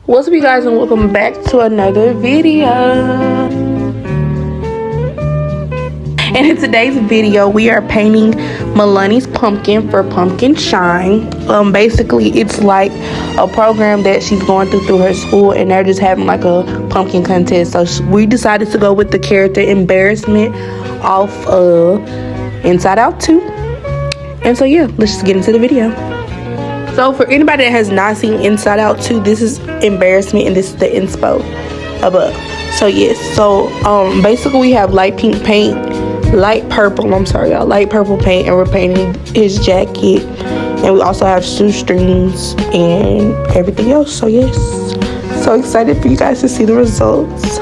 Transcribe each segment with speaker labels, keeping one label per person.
Speaker 1: What's up, you guys, and welcome back to another video. And in today's video, we are painting Malonie's pumpkin for Pumpkin Shine. Basically, it's like a program that she's going through her school, and they're just having like a pumpkin contest. So we decided to go with the character Embarrassment off Inside Out 2. And so yeah, let's just get into the video. So for anybody that has not seen Inside Out 2, this is Embarrassment and this is the inspo above. So yes, so basically we have light purple paint, light purple paint, and we're painting his jacket, and we also have shoestrings and everything else. So yes, so excited for you guys to see the results.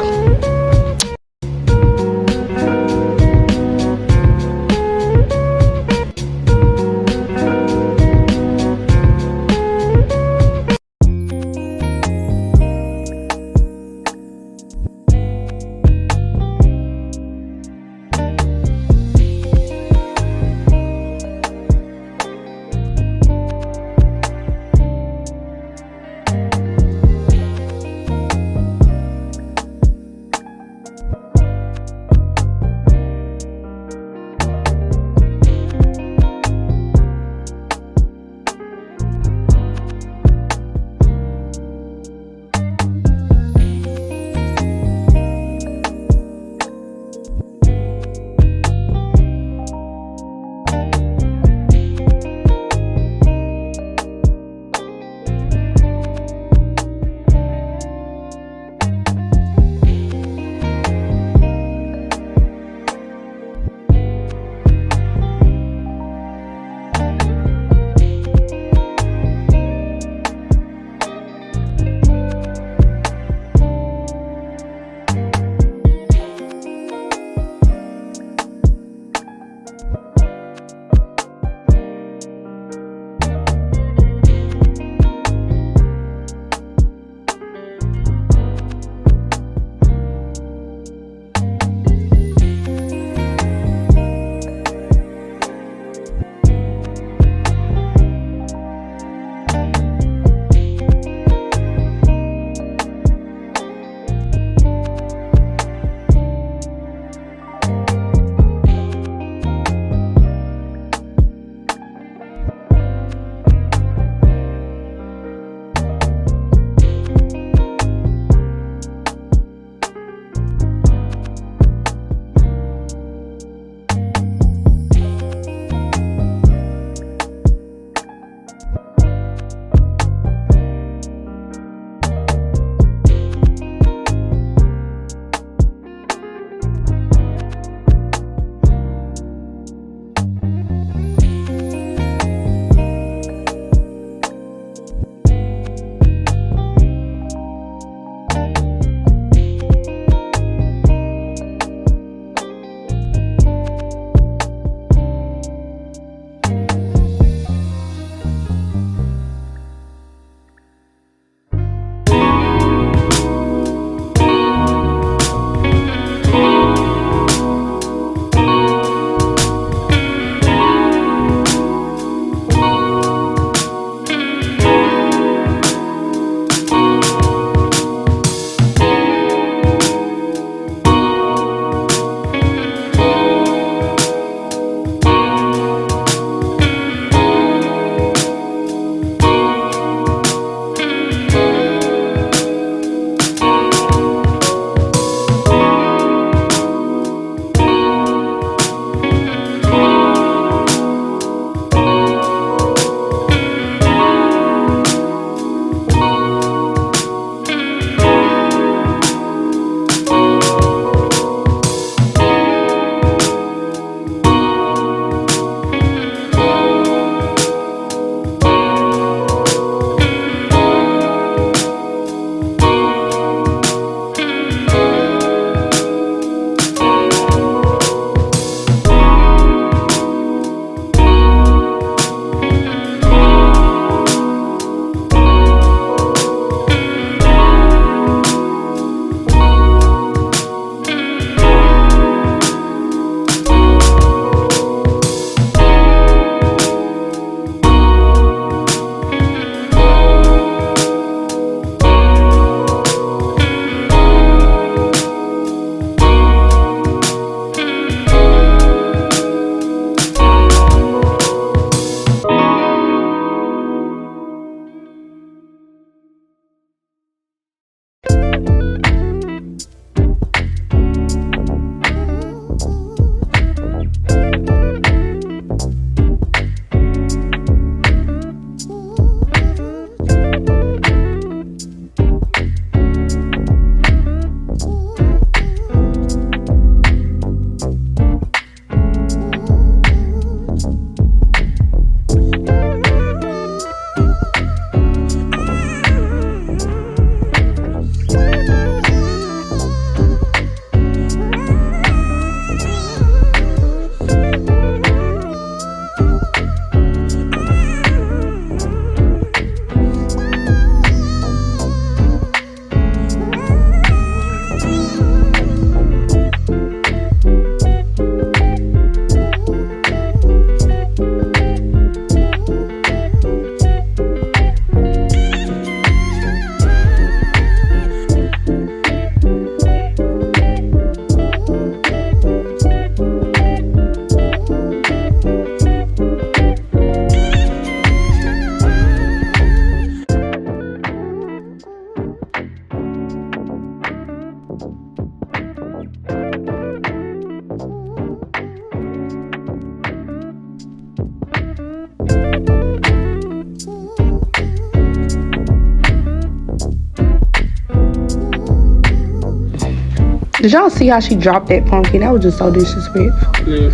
Speaker 1: Did y'all see how she dropped that pumpkin? That was just so disrespectful.
Speaker 2: Yeah,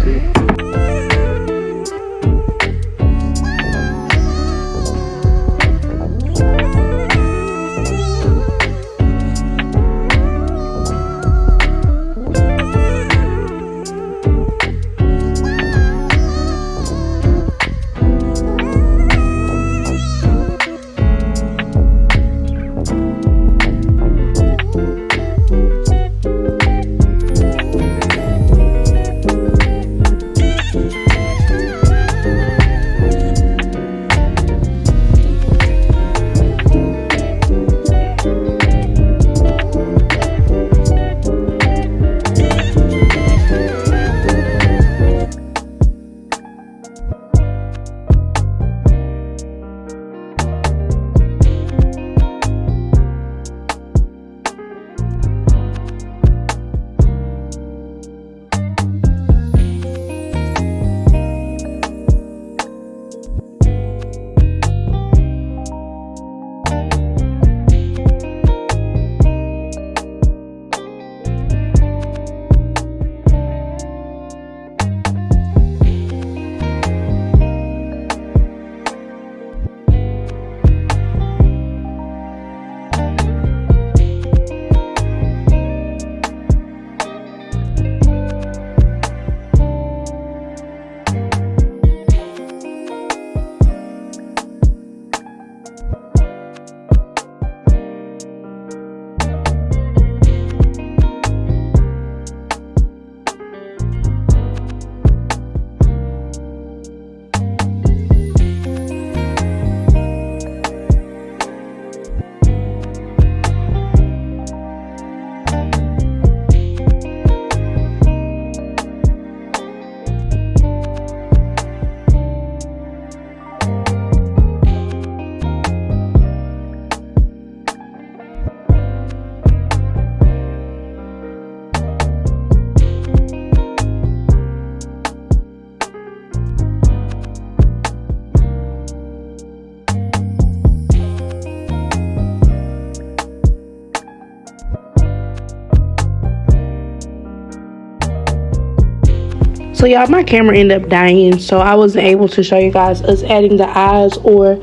Speaker 1: So y'all, my camera ended up dying, so I wasn't able to show you guys us adding the eyes or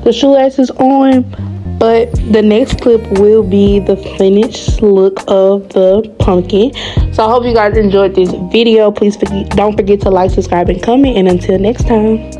Speaker 1: the shoelaces on. But the next clip will be the finished look of the pumpkin. So I hope you guys enjoyed this video. Please don't forget to like, subscribe, and comment. And until next time.